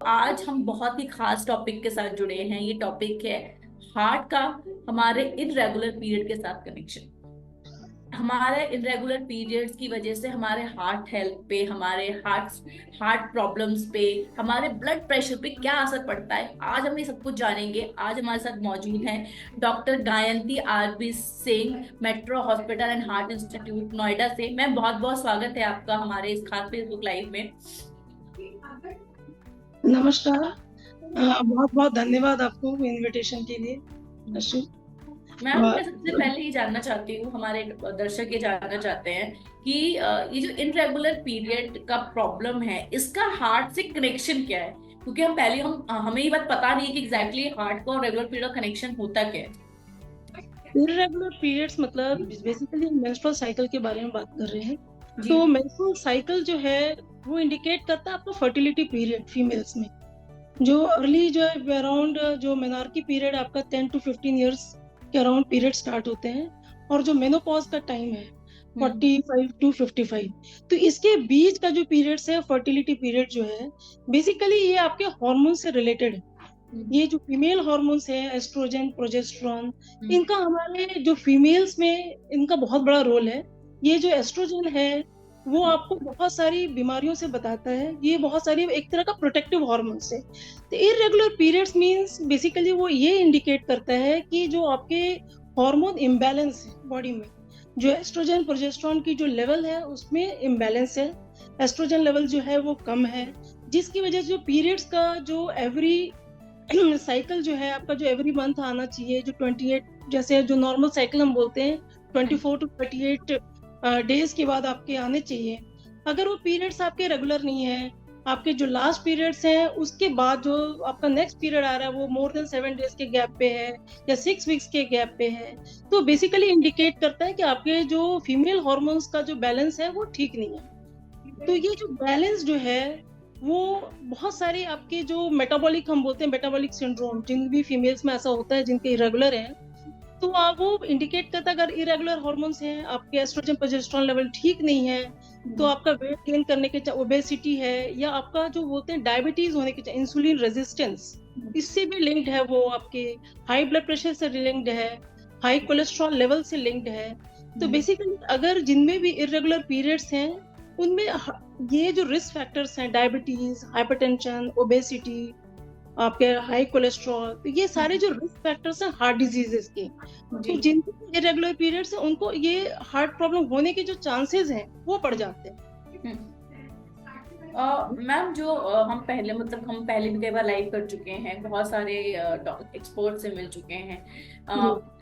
आज हम बहुत ही खास टॉपिक के साथ जुड़े हैं। ये टॉपिक है हार्ट का हमारे इरेगुलर पीरियड के साथ कनेक्शन। हमारे इरेगुलर पीरियड्स की वजह से हमारे हार्ट हेल्थ पे, हमारे हार्ट प्रॉब्लम्स पे, हमारे ब्लड प्रेशर पे क्या असर पड़ता है, आज हम ये सब कुछ जानेंगे। आज हमारे साथ मौजूद हैं doctor Gayanti RB Singh, metro hospital and heart institute Noida से। मैम, बहुत बहुत स्वागत है आपका हमारे इस खास फेसबुक लाइव में। नमस्कार। बहुत बहुत धन्यवाद आपको इनविटेशन के लिए। अशु। मैम, और मैं सबसे पहले ये जानना चाहती हूँ, हमारे दर्शक ये जानना चाहते हैं कि ये जो इनरेगुलर पीरियड का प्रॉब्लम है, इसका हार्ट से कनेक्शन क्या है? क्योंकि हमें ये बात पता नहीं है कि एग्जैक्टली हार्ट का और रेगुलर पीरियड का कनेक्शन होता क्या है। इर्रेगुलर पीरियड्स मतलब बेसिकली मेंस्ट्रुअल साइकिल के बारे में बात कर रहे हैं। जी। तो मेंस्ट्रुअल साइकिल जो है वो इंडिकेट करता है आपका फर्टिलिटी पीरियड फीमेल्स में। जो अर्ली जो है अराउंड जो मेनार्की पीरियड आपका 10 to 15 ईयर्स के अराउंड पीरियड स्टार्ट होते हैं, और जो मेनोपॉज का टाइम है 45 to 55। तो इसके बीच का जो पीरियड्स है फर्टिलिटी पीरियड जो है बेसिकली ये आपके हार्मोन से रिलेटेड है। ये जो फीमेल हार्मोन्स है एस्ट्रोजन प्रोजेस्टेरॉन, इनका हमारे जो फीमेल्स में इनका बहुत बड़ा रोल है। ये जो एस्ट्रोजन है वो आपको बहुत सारी बीमारियों से बताता है। ये बहुत सारी एक तरह का प्रोटेक्टिव हार्मोन्स है। तो इरेगुलर पीरियड्स मींस बेसिकली वो ये इंडिकेट करता है कि जो आपके हार्मोन इम्बैलेंस है बॉडी में, जो एस्ट्रोजन प्रोजेस्टेरॉन की जो लेवल है उसमें इम्बैलेंस है। एस्ट्रोजन लेवल जो है वो कम है, जिसकी वजह से जो पीरियड्स का जो एवरी साइकिल जो है आपका जो एवरी मंथ आना चाहिए, जो 28 जैसे जो नॉर्मल साइकिल हम बोलते हैं 24 to 38 डेज के बाद आपके आने चाहिए। अगर वो पीरियड्स आपके रेगुलर नहीं है, आपके जो लास्ट पीरियड्स हैं उसके बाद जो आपका नेक्स्ट पीरियड आ रहा है वो मोर देन 7 डेज के गैप पे है या 6 वीक्स के गैप पे है, तो बेसिकली इंडिकेट करता है कि आपके जो फीमेल हार्मोन्स का जो बैलेंस है वो ठीक नहीं है। तो ये जो बैलेंस जो है वो बहुत सारे आपके जो मेटाबॉलिक हम बोलते हैं मेटाबॉलिक सिंड्रोम, जिन भी फीमेल्स में ऐसा होता है जिनके इरेगुलर हैं, तो आप वो इंडिकेट करता है अगर इरेगुलर हार्मोन्स हैं, आपके एस्ट्रोजन प्रोजेस्टेरॉन लेवल ठीक नहीं है, तो आपका वेट गेन करने के ओबेसिटी है, या आपका जो बोलते हैं डायबिटीज होने के इंसुलिन रेजिस्टेंस, इससे भी लिंक्ड है। वो आपके हाई ब्लड प्रेशर से लिंक्ड है, हाई कोलेस्ट्रॉल लेवल से लिंक्ड है। तो बेसिकली अगर जिनमें भी इरेगुलर पीरियड्स हैं उनमें ये जो रिस्क फैक्टर्स हैं डायबिटीज, हाइपरटेंशन, ओबेसिटी, आपके हाई कोलेस्ट्रॉल, तो ये सारे जो रिस्क फैक्टर्स हैं हार्ट डिजीजेस के, तो जिनके इरेगुलर पीरियड्स हैं उनको ये हार्ट प्रॉब्लम होने के जो चांसेस हैं वो बढ़ जाते हैं। मैम, जो हम पहले भी कई बार लाइव कर चुके हैं, बहुत सारे एक्सपर्ट से मिल चुके हैं।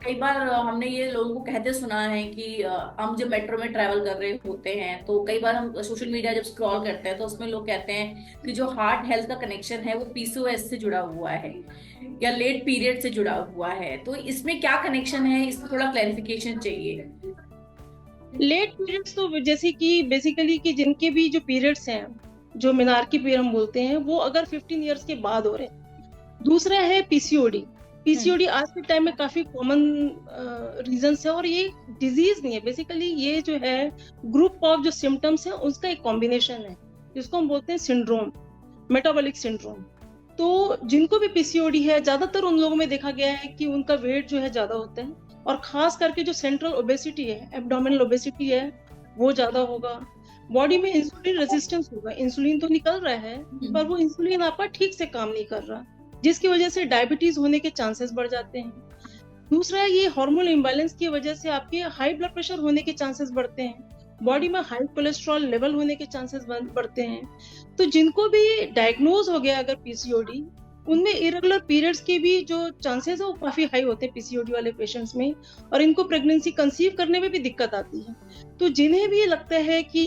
कई बार हमने ये लोगों को कहते सुना है कि हम जब मेट्रो में ट्रैवल कर रहे होते हैं तो कई बार हम सोशल मीडिया जब स्क्रॉल करते हैं तो उसमें लोग कहते हैं कि जो हार्ट हेल्थ का कनेक्शन है वो पीसीओएस से जुड़ा हुआ है या लेट पीरियड से जुड़ा हुआ है। तो इसमें क्या कनेक्शन है, इसमें थोड़ा क्लैरिफिकेशन चाहिए। लेट पीरियड्स तो जैसे कि बेसिकली कि जिनके भी जो पीरियड्स हैं जो मिनार्की पीरियड हम बोलते हैं वो अगर 15 ईयर्स के बाद हो रहे हैं। दूसरा है पीसीओडी। पीसीओडी आज के टाइम में काफी कॉमन रीजन है, और ये डिजीज नहीं है, बेसिकली ये जो है ग्रुप ऑफ जो सिम्टम्स है उसका एक कॉम्बिनेशन है जिसको हम बोलते हैं सिंड्रोम, मेटाबॉलिक सिंड्रोम। तो जिनको भी पीसीओडी है ज्यादातर उन लोगों में देखा गया है कि उनका वेट जो है ज्यादा होता है, और खास करके जो सेंट्रल ओबेसिटी है, एब्डोमिनल ओबेसिटी है, वो ज्यादा होगा। बॉडी में इंसुलिन रेजिस्टेंस होगा, इंसुलिन तो निकल रहा है पर वो इंसुलिन आपका ठीक से काम नहीं कर रहा, जिसकी वजह से डायबिटीज होने के चांसेस बढ़ जाते हैं। दूसरा, ये हार्मोन इम्बैलेंस की वजह से आपके हाई ब्लड प्रेशर होने के चांसेस बढ़ते हैं, बॉडी में हाई कोलेस्ट्रॉल लेवल होने के चांसेस बढ़ते हैं। तो जिनको भी डायग्नोज हो गया अगर पीसीओडी, उनमें इरेगुलर पीरियड्स के भी जो चांसेस है वो काफी हाई होते हैं पीसीओडी वाले पेशेंट्स में, और इनको प्रेगनेंसी कंसीव करने में भी दिक्कत आती है। तो जिन्हें भी लगता है कि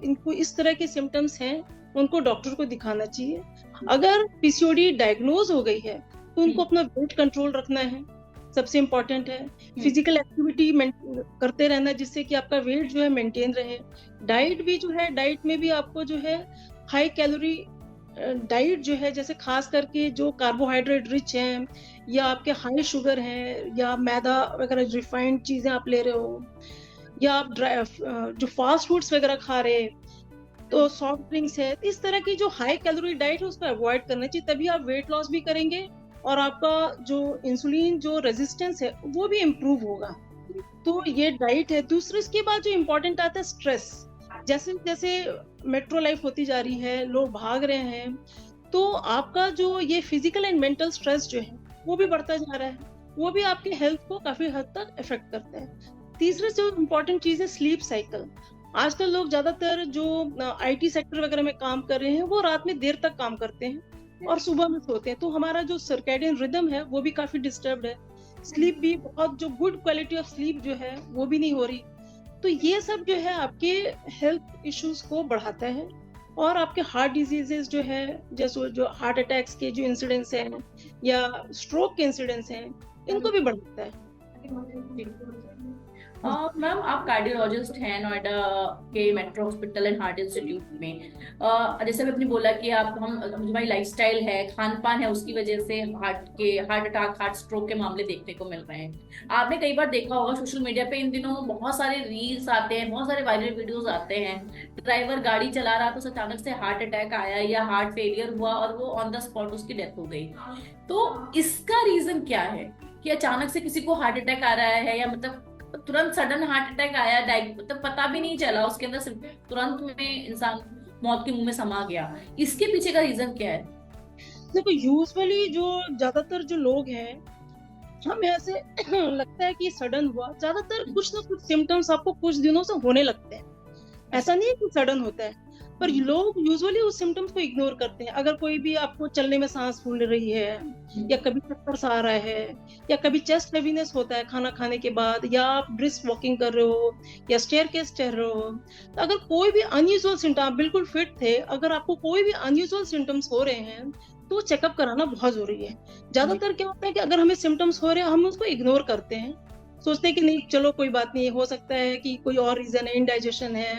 इनको इस तरह के सिम्टम्स हैं उनको डॉक्टर को दिखाना चाहिए। अगर पीसीओडी डायग्नोज हो गई है तो उनको अपना वेट कंट्रोल रखना है, सबसे इम्पोर्टेंट है। फिजिकल एक्टिविटी करते रहना जिससे कि आपका वेट जो है मेंटेन रहे। डाइट भी जो है, डाइट में भी आपको जो है हाई कैलोरी डाइट जो है, जैसे खास करके जो कार्बोहाइड्रेट रिच हैं या आपके हाई शुगर हैं या मैदा वगैरह रिफाइंड चीजें आप ले रहे हो, या आप जो फास्ट फूड्स वगैरह खा रहे हैं, तो सॉफ्ट ड्रिंक्स है, इस तरह की जो हाई कैलोरी डाइट है उसको अवॉइड करना चाहिए, तभी आप वेट लॉस भी करेंगे और आपका जो इंसुलिन जो रेजिस्टेंस है वो भी इम्प्रूव होगा। तो ये डाइट है। दूसरे इसके बाद जो इम्पोर्टेंट आता है स्ट्रेस, जैसे जैसे मेट्रो लाइफ होती जा रही है, लोग भाग रहे हैं, तो आपका जो ये फिजिकल एंड मेंटल स्ट्रेस जो है वो भी बढ़ता जा रहा है, वो भी आपके हेल्थ को काफी हद तक इफेक्ट करता है। तीसरी जो इम्पोर्टेंट चीज है स्लीप साइकिल। आजकल लोग ज्यादातर जो आईटी सेक्टर वगैरह में काम कर रहे हैं वो रात में देर तक काम करते हैं और सुबह में सोते हैं, तो हमारा जो सर्कैडियन रिदम है वो भी काफी डिस्टर्ब्ड है। स्लीप भी बहुत, जो गुड क्वालिटी ऑफ स्लीप जो है वो भी नहीं हो रही। तो ये सब जो है आपके हेल्थ इश्यूज को बढ़ाता है और आपके हार्ट डिजीजेस जो है, जैसे जो हार्ट अटैक्स के जो इंसिडेंट्स हैं या स्ट्रोक के इंसिडेंट्स हैं, इनको भी बढ़ाता है। मैम आप कार्डियोलॉजिस्ट हैं नोएडा के metro hospital and heart institute में। जैसे मैं अपनी बोला कि आप हम हमारी लाइफस्टाइल है, खान पान है, उसकी वजह से हार्ट अटैक, हार्ट स्ट्रोक के मामले देखने को मिल रहे हैं। आपने कई बार देखा होगा सोशल मीडिया पे इन दिनों बहुत सारे रील्स आते हैं, बहुत सारे वायरल वीडियोस आते हैं, ड्राइवर गाड़ी चला रहा तो अचानक से हार्ट अटैक आया या हार्ट फेलियर हुआ और वो ऑन द स्पॉट उसकी डेथ हो गई। तो इसका रीजन क्या है कि अचानक से किसी को हार्ट अटैक आ रहा है, या मतलब तुरंत सडन हार्ट अटैक आया, मतलब पता भी नहीं चला, उसके अंदर सिर्फ तुरंत में इंसान मौत के मुंह में समा गया। इसके पीछे का रीजन क्या है? देखो यूजुअली जो ज्यादातर जो लोग हैं, हमें ऐसे लगता है कि सडन हुआ, ज्यादातर कुछ ना कुछ सिम्टम्स आपको कुछ दिनों से होने लगते हैं, ऐसा नहीं है कि सडन होता है, पर लोग यूजुअली उस सिम्टम्स को इग्नोर करते हैं। अगर कोई भी आपको चलने में सांस फूल रही है, या कभी चक्कर सा आ रहा है, या कभी चेस्ट हेवीनेस होता है खाना खाने के बाद, या आप ब्रिस्क वॉकिंग कर रहे हो या स्टेयरकेस चढ़ रहे हो, तो अगर कोई भी अनयूजुअल सिम्टम, बिल्कुल फिट थे, अगर आपको कोई भी अनयूजुअल सिम्टम्स हो रहे हैं तो चेकअप कराना बहुत जरूरी है। ज्यादातर क्या होता है कि अगर हमें सिम्टम्स हो रहे हैं हम उसको इग्नोर करते हैं, सोचते हैं कि नहीं चलो कोई बात नहीं, हो सकता है कि कोई और रीजन है, इंडाइजेशन है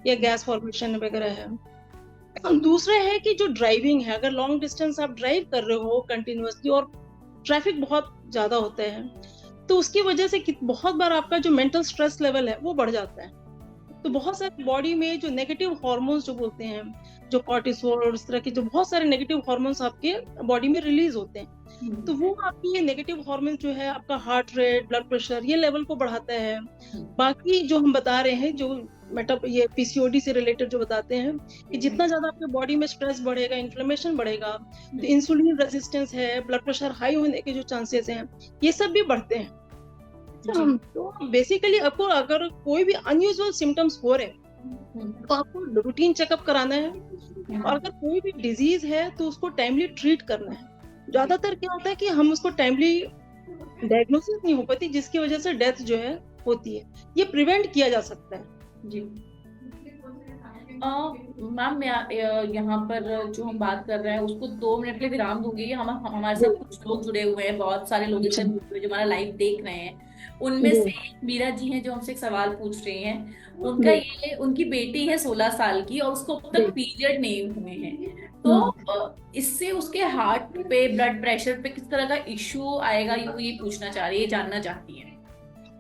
या गैस फॉर्मेशन वगैरह है। दूसरा है कि जो ड्राइविंग है, अगर लॉन्ग डिस्टेंस आप ड्राइव कर रहे हो कंटिन्यूअसली और ट्रैफिक बहुत ज्यादा होता है, तो उसकी वजह से बहुत बार आपका जो मेंटल स्ट्रेस लेवल है वो बढ़ जाता है। तो बहुत सारे बॉडी में जो नेगेटिव हार्मोन्स जो बोलते हैं, जो कॉर्टिसोल और इस तरह के जो बहुत सारे नेगेटिव हार्मोन्स आपके बॉडी में रिलीज होते हैं, तो वो आपकी ये नेगेटिव हार्मोन जो है आपका हार्ट रेट, ब्लड प्रेशर, ये लेवल को बढ़ाता है। बाकी जो हम बता रहे हैं, जो ये पीसीओडी से रिलेटेड जो बताते हैं कि जितना ज्यादा आपके बॉडी में स्ट्रेस बढ़ेगा, इन्फ्लेमेशन बढ़ेगा, तो इंसुलिन रेजिस्टेंस है, ब्लड प्रेशर हाई होने के जो चांसेस हैं ये सब भी बढ़ते हैं। तो बेसिकली आपको अगर कोई भी अनयूजुअल सिम्टम्स हो रहे हैं तो आपको रूटीन चेकअप कराना है, और अगर कोई भी डिजीज है तो उसको टाइमली ट्रीट करना है। ज्यादातर क्या होता है कि हम उसको टाइमली डायग्नोसिस नहीं हो पाती, जिसकी वजह से डेथ जो है होती है। ये प्रिवेंट किया जा सकता है। जी मैम, यहाँ पर जो हम बात कर रहे हैं उसको 2 मिनट के लिए विराम दूंगी। हमारे साथ कुछ लोग जुड़े हुए हैं, बहुत सारे लोग जो हमारा लाइव देख रहे हैं, उनमें से मीरा जी हैं जो हमसे एक सवाल पूछ रही हैं। उनकी बेटी है 16 साल की और उसको अब तक पीरियड नहीं हुए हैं, तो इससे उसके हार्ट पे, ब्लड प्रेशर पे किस तरह का इश्यू आएगा, ये पूछना चाह रही है, जानना चाहती है।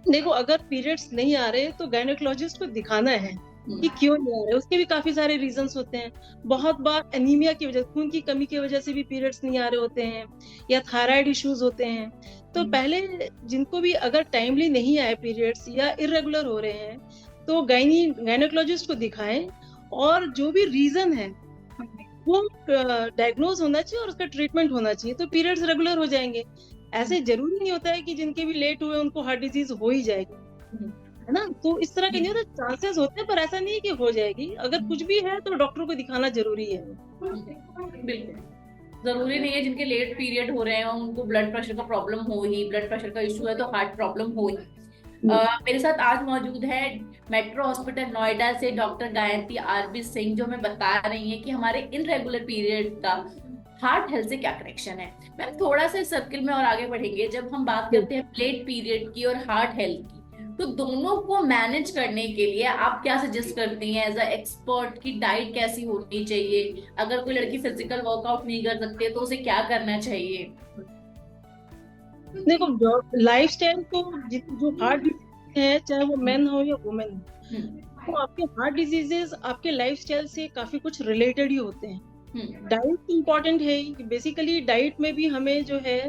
देखो, अगर पीरियड्स नहीं आ रहे तो गायनेकोलॉजिस्ट को दिखाना है कि क्यों नहीं आ रहे। उसके भी काफी सारे रीजंस होते हैं। बहुत बार एनीमिया की वजह, खून की कमी की वजह से भी पीरियड्स नहीं आ रहे होते हैं, या थायराइड इश्यूज होते हैं। तो पहले जिनको भी अगर टाइमली नहीं आए पीरियड्स या इरेगुलर हो रहे हैं तो गायनेकोलॉजिस्ट को दिखाएं, और जो भी रीजन है वो डायग्नोज होना चाहिए और उसका ट्रीटमेंट होना चाहिए, तो पीरियड्स रेगुलर हो जाएंगे। ऐसे जरूरी नहीं होता है कि जिनके भी लेट हुए उनको हार्ट डिजीज हो ही जाएगी, है ना। तो इस तरह के नहीं होता, चांसेस होते हैं, पर ऐसा नहीं है कि हो जाएगी। अगर कुछ भी है तो डॉक्टर को दिखाना जरूरी है। बिल्कुल जरूरी नहीं है जिनके लेट पीरियड हो रहे हैं उनको ब्लड प्रेशर का प्रॉब्लम हो ही, ब्लड प्रेशर का इशू है तो हार्ट प्रॉब्लम हो ही। मेरे साथ आज मौजूद है मेट्रो हॉस्पिटल नोएडा से डॉक्टर गायत्री आरबी सिंह, जो हमें बता रही हैं कि हमारे इनरेगुलर पीरियड का हार्ट हेल्थ से क्या कनेक्शन है। मैम थोड़ा सा सर्किल में और आगे बढ़ेंगे। जब हम बात करते हैं लेट पीरियड की और हार्ट हेल्थ की, तो दोनों को मैनेज करने के लिए आप क्या सजेस्ट करती हैं एज अ एक्सपर्ट की डाइट कैसी होनी चाहिए? अगर कोई लड़की फिजिकल वर्कआउट नहीं कर सकती तो उसे क्या करना चाहिए? देखो, लाइफस्टाइल तो जो हार्ट है, चाहे वो मेन हो या वुमेन, तो आपके हार्ट डिजीजेस आपके लाइफस्टाइल से काफी कुछ रिलेटेड ही होते हैं। डाइट इम्पोर्टेंट है, बेसिकली डाइट में भी हमें जो है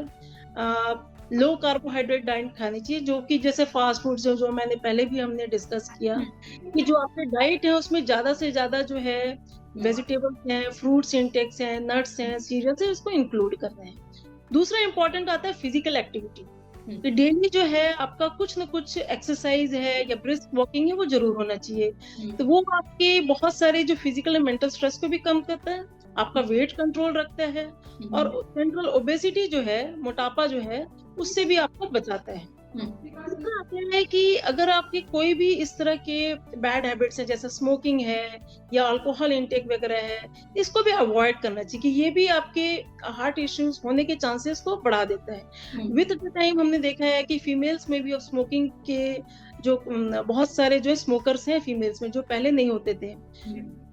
लो कार्बोहाइड्रेट डाइट खानी चाहिए, जो कि जैसे फास्ट फूड जो मैंने पहले भी हमने डिस्कस किया कि जो आपके डाइट है उसमें ज्यादा से ज्यादा जो है वेजिटेबल्स हैं, फ्रूट्स इंटेक्स हैं, नट्स हैं, सीरियल्स हैं, इसको इंक्लूड कर रहे हैं। दूसरा इंपॉर्टेंट आता है फिजिकल एक्टिविटी, कि डेली जो है आपका कुछ ना कुछ एक्सरसाइज है या ब्रिस्क वॉकिंग है वो जरूर होना चाहिए। तो वो आपके बहुत सारे जो फिजिकल एंड मेंटल स्ट्रेस को भी कम करता है, आपका वेट कंट्रोल रखता है, और सेंट्रल ओबेसिटी जो है, मोटापा जो है, उससे भी आपको बचाता है। दूसरा आता है कि अगर आपके कोई भी इस तरह के बैड हैबिट्स है, जैसे स्मोकिंग है या अल्कोहल इंटेक वगैरह है, इसको भी अवॉइड करना चाहिए, कि ये भी आपके हार्ट इश्यूज होने के चांसेस को बढ़ा देता है। विद द टाइम हमने देखा है कि फीमेल्स में भी स्मोकिंग के जो बहुत सारे जो स्मोकर्स हैं फीमेल्स में, जो पहले नहीं होते थे,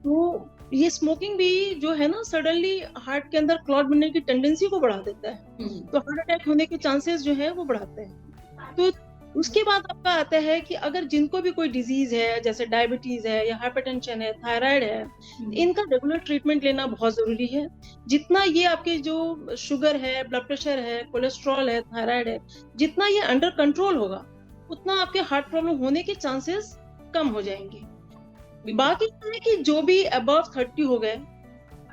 तो ये स्मोकिंग भी जो है ना सडनली हार्ट के अंदर क्लॉट बनने की टेंडेंसी को बढ़ा देता है, तो हार्ट अटैक होने के चांसेस जो है वो बढ़ाते हैं। तो उसके बाद आपका आता है कि अगर जिनको भी कोई डिजीज है, जैसे डायबिटीज है या हाइपरटेंशन है, थायराइड है, इनका रेगुलर ट्रीटमेंट लेना बहुत जरूरी है। जितना ये आपके जो शुगर है, ब्लड प्रेशर है, कोलेस्ट्रॉल है, थायराइड है, जितना ये अंडर कंट्रोल होगा, उतना आपके हार्ट प्रॉब्लम होने के चांसेस कम हो जाएंगे। बाकी है कि जो भी अबव 30 हो गए,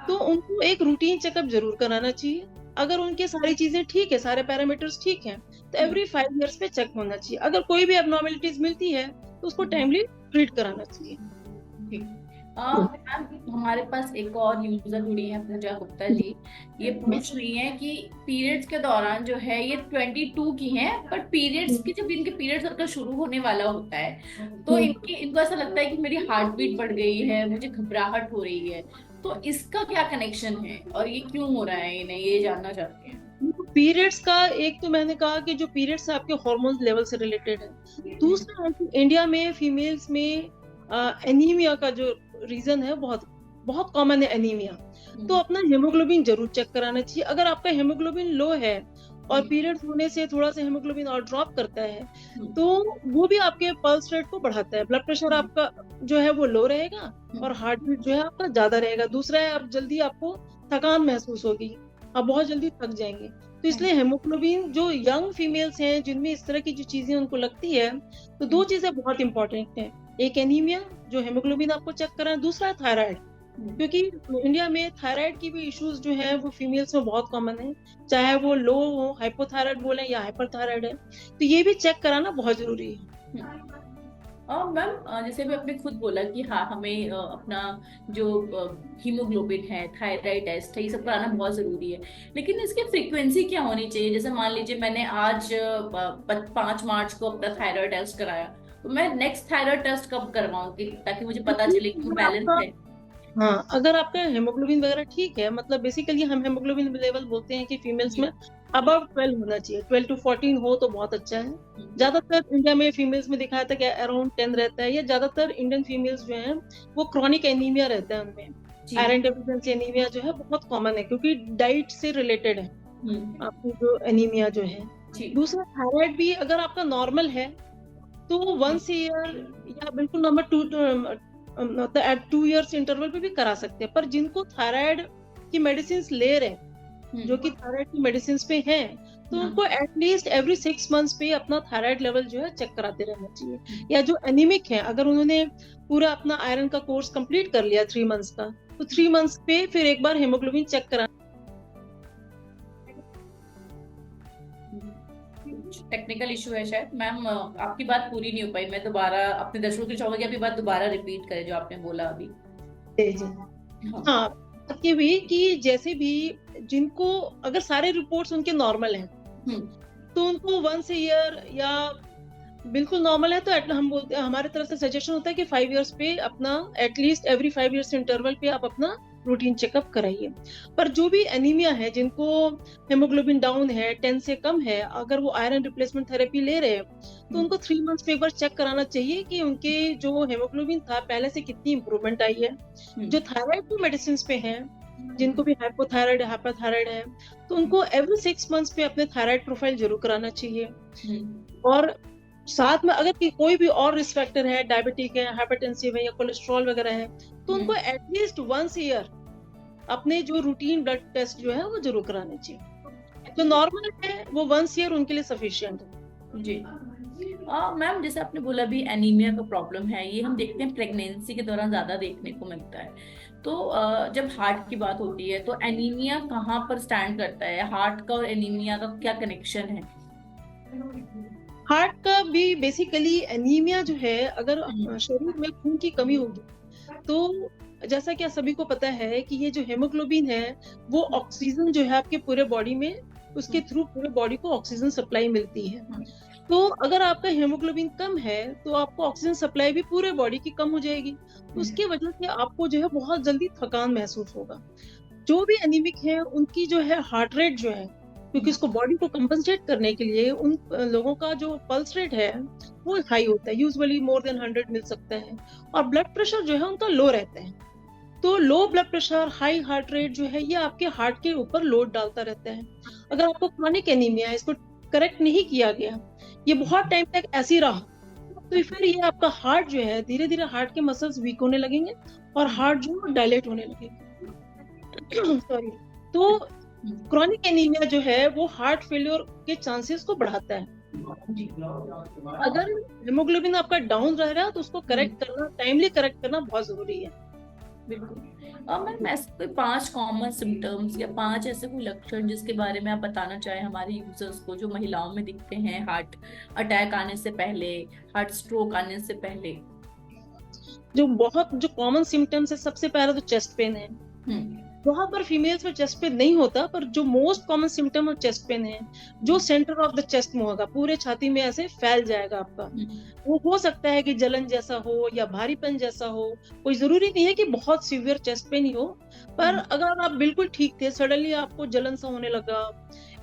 तो उनको एक रूटीन चेकअप जरूर कराना चाहिए। अगर उनके सारी चीजें ठीक है, सारे पैरामीटर्स ठीक हैं, तो एवरी 5 इयर्स पे चेक होना चाहिए। अगर कोई भी एबनॉर्मलिटीज मिलती है तो उसको टाइमली ट्रीट कराना चाहिए। हमारे पास एक और यूजर जुड़ी है, पूजा गुप्ता जी। ये पूछ रही है कि पीरियड्स के दौरान जो है, ये 22 की हैं, बट पीरियड्स की जब इनके पीरियड सर्कल शुरू होने वाला होता है तो इनको ऐसा लगता है कि मेरी हार्ट बीट बढ़ गई है, मुझे घबराहट हो रही है। तो इसका क्या कनेक्शन है और ये क्यों हो रहा है, इन्हें ये जानना चाहते हैं। पीरियड्स का एक तो मैंने कहा कि जो पीरियड्स है आपके हार्मोन लेवल से रिलेटेड है। दूसरा है कि इंडिया में फीमेल्स में एनीमिया का जो रीजन है बहुत बहुत कॉमन है एनीमिया, तो अपना हेमोग्लोबिन जरूर चेक कराना चाहिए। अगर आपका हेमोग्लोबिन लो है और पीरियड्स होने से थोड़ा सा हेमोग्लोबिन और ड्रॉप करता है, तो वो भी आपके पल्स रेट को बढ़ाता है, ब्लड प्रेशर आपका जो है वो लो रहेगा और हार्ट बीट जो है आपका ज्यादा रहेगा। दूसरा है, आप जल्दी आपको थकान महसूस होगी, आप बहुत जल्दी थक जाएंगे। तो इसलिए हेमोग्लोबिन, जो यंग फीमेल्स हैं जिनमें इस तरह की जो चीजें उनको लगती है, तो दो चीजें बहुत इंपॉर्टेंट हैं। एक एनीमिया, जो हेमोग्लोबिन आपको चेक कराना, दूसरा थायराइड, क्योंकि इंडिया में थायराइड की भी इश्यूज जो है वो फीमेल्स में बहुत कॉमन है, चाहे वो लो हो, हाइपोथायराइड बोले या हाइपरथायराइड है, तो ये भी चेक कराना बहुत जरूरी है। और मैम जैसे भी आपने खुद बोला कि हाँ, हमें अपना जो हीमोग्लोबिन है, थायराइड टेस्ट है, ये सब कराना बहुत जरूरी है, लेकिन इसकी फ्रीक्वेंसी क्या होनी चाहिए। जैसे मान लीजिए मैंने आज 5 मार्च को अपना थायराइड टेस्ट कराया, तो मैं नेक्स्ट थायराइड टेस्ट कब करवाऊंगी ताकि मुझे पता चले कि बैलेंस है। हाँ, अगर आपका हेमोग्लोबिन वगैरह ठीक है, मतलब बेसिकली हम हेमोग्लोबिन लेवल बोलते हैं कि फीमेल्स में अबव 12 होना चाहिए, 12 to 14 हो तो बहुत अच्छा है। ज्यादातर इंडिया में फीमेल्स में दिखाया था कि अराउंड 10 रहता है, या ज्यादातर इंडियन फीमेल्स जो हैं वो क्रॉनिक एनीमिया रहता है, उनमें आयरन डेफिशिएंसी एनीमिया जो है बहुत कॉमन है, क्योंकि डाइट से रिलेटेड है आपकी जो एनीमिया जो है। दूसरा, थायराइड भी अगर आपका नॉर्मल है तो 1 ईयर या बिल्कुल नॉर्मल एट 2 इयर्स इंटरवल पे भी करा सकते हैं। पर जिनको थायराइड की मेडिसिन ले रहे हैं, जो कि थायराइड की मेडिसिन पे हैं, तो उनको एटलीस्ट एवरी 6 मंथ्स पे अपना थायराइड लेवल जो है चेक कराते रहना चाहिए। या जो एनीमिक है, अगर उन्होंने पूरा अपना आयरन का कोर्स कंप्लीट कर लिया 3 मंथ्स का, तो 3 मंथ्स पे फिर एक बार हेमोग्लोबिन चेक करा। टेक्निकल इशू है शायद। मैम आपकी बात पूरी नहीं हो पाई, मैं दोबारा अपने दर्शकों को चाहूंगी आपकी बात दोबारा रिपीट करें जो आपने बोला अभी। हाँ, ये भी कि जैसे भी जिनको अगर सारे रिपोर्ट्स उनके नॉर्मल हैं, तो उनको 1 ईयर या बिल्कुल नॉर्मल है, तो हम बोलते हैं, हमारे तरफ से सजेशन होता है कि 5 इयर्स पे अपना एटलीस्ट एवरी 5 इयर्स इंटरवल पे आप अपना रूटीन चेकअप कराइए। पर जो भी एनीमिया है, जिनको हेमोग्लोबिन डाउन है, 10 से कम है, अगर वो आयरन रिप्लेसमेंट थेरेपी ले रहे हैं, तो उनको 3 मंथ्स पे एक बार चेक कराना चाहिए कि उनके जो हेमोग्लोबिन था पहले से कितनी इंप्रूवमेंट आई है। जो थायराइड की मेडिसिन पे हैं, जिनको भी हाइपोथायराइड हाइपरथायराइड है, तो उनको एवरी 6 मंथ्स पे अपने थायराइड प्रोफाइल जरूर कराना चाहिए। और साथ में अगर कोई भी और रिस्क फैक्टर है, डायबिटिक है, हाइपरटेंसिव है या कोलेस्ट्रॉल वगैरह है, तो उनको एटलीस्ट वंस ईयर अपने जो रूटीन ब्लड टेस्ट जो है वो जरूर कराने चाहिए। जो नॉर्मल है वो वंस ईयर उनके लिए सफिशिएंट है। जी मैम, जैसे आपने बोला भी एनीमिया का प्रॉब्लम है, ये हम देखते हैं प्रेगनेंसी के दौरान ज्यादा देखने को मिलता है। तो जब हार्ट की बात होती है तो एनीमिया कहाँ पर स्टैंड करता है? हार्ट का और एनीमिया का क्या कनेक्शन है? हार्ट का भी बेसिकली एनीमिया जो है, अगर शरीर में खून की कमी होगी तो जैसा कि सभी को पता है कि ये जो हेमोग्लोबिन है वो ऑक्सीजन जो है आपके पूरे बॉडी में, उसके थ्रू पूरे बॉडी को ऑक्सीजन सप्लाई मिलती है। तो अगर आपका हेमोग्लोबिन कम है तो आपको ऑक्सीजन सप्लाई भी पूरे बॉडी की कम हो जाएगी। उसकी वजह से आपको जो है बहुत जल्दी थकान महसूस होगा। जो भी एनीमिक है उनकी जो है हार्ट रेट जो है, क्योंकि उसको बॉडी को कंपनसेट करने के लिए उन लोगों का जो पल्स रेट है वो हाई होता है, यूजुअली मोर देन 100 मिल सकता है, और ब्लड प्रेशर जो है उनका लो रहता है। तो low blood pressure, high heart rate जो है ये आपके हार्ट के ऊपर लोड डालता रहता है। अगर आपको क्रॉनिक एनीमिया है, इसको करेक्ट नहीं किया गया, ये बहुत टाइम तक ऐसी रहा, तो फिर ये आपका हार्ट जो है धीरे धीरे हार्ट के मसल्स वीक होने लगेंगे और हार्ट जो है डायलेट होने लगेगा। सॉरी। तो क्रॉनिक एनीमिया जो है वो हार्ट फेलियर के चांसेस को बढ़ाता है। अगर हेमोग्लोबिन आपका डाउन रह रहा है तो उसको करेक्ट करना, टाइमली करेक्ट करना बहुत जरूरी है। बिल्कुल। और मैम ऐसे कोई 5 कॉमन सिम्टम्स या 5 ऐसे कोई लक्षण जिसके बारे में आप बताना चाहें हमारे यूजर्स को, जो महिलाओं में दिखते हैं हार्ट अटैक आने से पहले, हार्ट स्ट्रोक आने से पहले? जो कॉमन सिम्टम्स है, सबसे पहले तो चेस्ट पेन है। बहुत बार फीमेल्स में चेस्ट पेन नहीं होता, पर जो most common symptom of chest pain है, जो सेंटर ऑफ द चेस्ट में होगा, पूरे छाती में ऐसे फैल जाएगा आपका। वो हो सकता है कि जलन जैसा हो या भारीपन जैसा हो, कोई जरूरी नहीं है कि बहुत सीवियर चेस्ट पेन ही हो, पर अगर आप बिल्कुल ठीक थे, सडनली आपको जलन सा होने लगा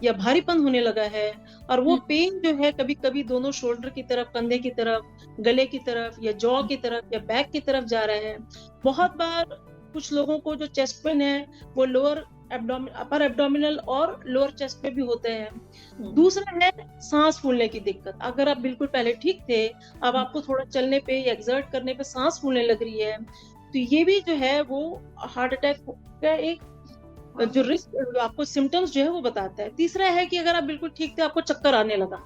या भारीपन होने लगा है, और वो पेन जो है कभी कभी दोनों शोल्डर की तरफ, कंधे की तरफ, गले की तरफ या जॉ की तरफ या बैक की तरफ जा रहा है। बहुत बार कुछ लोगों को जो चेस्ट पेन है वो लोअर अपर एब्डोमिनल और लोअर चेस्ट पे भी होते हैं। दूसरा है सांस फूलने की दिक्कत। अगर आप बिल्कुल पहले ठीक थे, अब आपको थोड़ा चलने पे या एक्सर्ट करने पे सांस फूलने लग रही है, तो ये भी जो है वो हार्ट अटैक का एक जो रिस्क, आपको सिम्टम्स जो है वो बताता है। तीसरा है कि अगर आप बिल्कुल ठीक थे, आपको चक्कर आने लगा।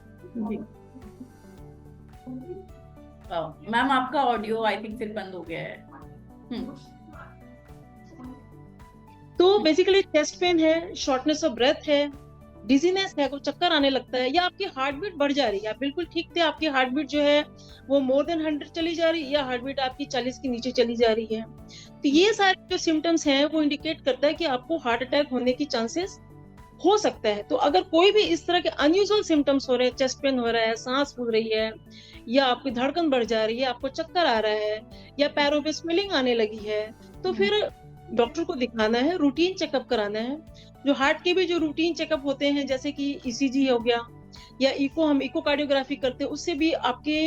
मैम आपका ऑडियो आई थिंक फिर बंद हो गया है। तो बेसिकली चेस्ट पेन है, शॉर्टनेस ऑफ ब्रेथ है, डिजीनेस है, को चक्कर आने लगता है, या आपकी हार्ट बीट बढ़ जा रही है। आप बिल्कुल ठीक थे, आपकी हार्ट बीट जो है वो मोर देन 100 चली जा रही है, या हार्ट बीट आपकी 40 के नीचे चली जा रही है। तो ये सारे जो सिम्टम्स हैं वो इंडिकेट करता है कि आपको हार्ट अटैक होने की चांसेस हो सकता है। तो अगर कोई भी इस तरह के अनयूजुअल सिम्टम्स हो रहे हैं, चेस्ट पेन हो रहा है, सांस फूल रही है, या आपकी धड़कन बढ़ जा रही है, आपको चक्कर आ रहा है, या पैरों पे स्वेलिंग आने लगी है, तो फिर डॉक्टर को दिखाना है, रूटीन चेकअप कराना है। जो हार्ट के भी जो रूटीन चेकअप होते हैं, जैसे कि ईसीजी हो गया या हम इकोकार्डियोग्राफी करते हैं, उससे भी आपके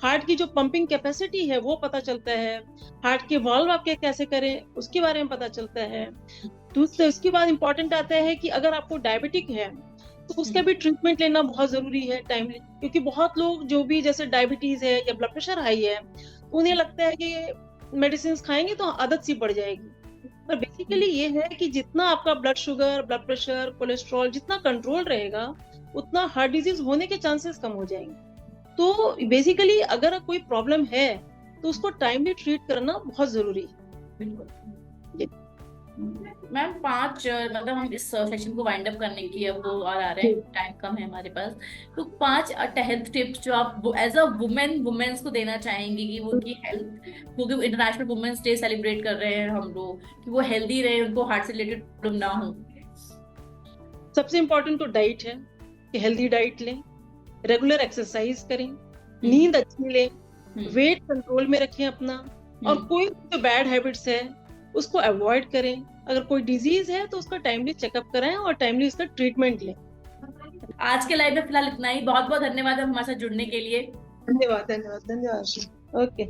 हार्ट की जो पंपिंग कैपेसिटी है वो पता चलता है। हार्ट के वाल्व आपके कैसे करें उसके बारे में पता चलता है। दूसरा उसके बाद इम्पोर्टेंट आता है कि अगर आपको डायबिटिक है तो उसका भी ट्रीटमेंट लेना बहुत जरूरी है टाइमली, क्योंकि बहुत लोग जो भी जैसे डायबिटीज है या ब्लड प्रेशर हाई है, उन्हें लगता है कि मेडिसिन खाएंगे तो आदत सी बढ़ जाएगी। पर बेसिकली ये है कि जितना आपका blood sugar, blood pressure, cholesterol जितना कंट्रोल रहेगा, उतना हार्ट डिजीज होने के चांसेस कम हो जाएंगे। तो बेसिकली अगर कोई प्रॉब्लम है तो उसको टाइमली ट्रीट करना बहुत जरूरी है। मैम 5 मतलब हम इस सेशन को वाइंड अप करने की अब वो आ रहे हैं, टाइम कम है हमारे पास, तो 5 हेल्थ टिप्स जो आप एज अ वुमेन्स को देना चाहेंगे कि वो उनकी हेल्थ, क्योंकि इंटरनेशनल वुमेन्स डे सेलिब्रेट कर रहे हैं हम लोग, कि वो हेल्दी रहे, उनको हार्ट से रिलेटेड प्रॉब्लम ना हो। सबसे इम्पोर्टेंट तो डाइट है कि हेल्दी डाइट लें, रेगुलर एक्सरसाइज करें, नींद अच्छी लें, वेट कंट्रोल में रखें अपना, और कोई जो बैड हैबिट्स है उसको अवॉइड करें। अगर कोई डिजीज है तो उसका टाइमली चेकअप कराएं और टाइमली उसका ट्रीटमेंट लें। आज के लाइव में फिलहाल इतना ही। बहुत बहुत धन्यवाद हमारे साथ जुड़ने के लिए। धन्यवाद। ओके।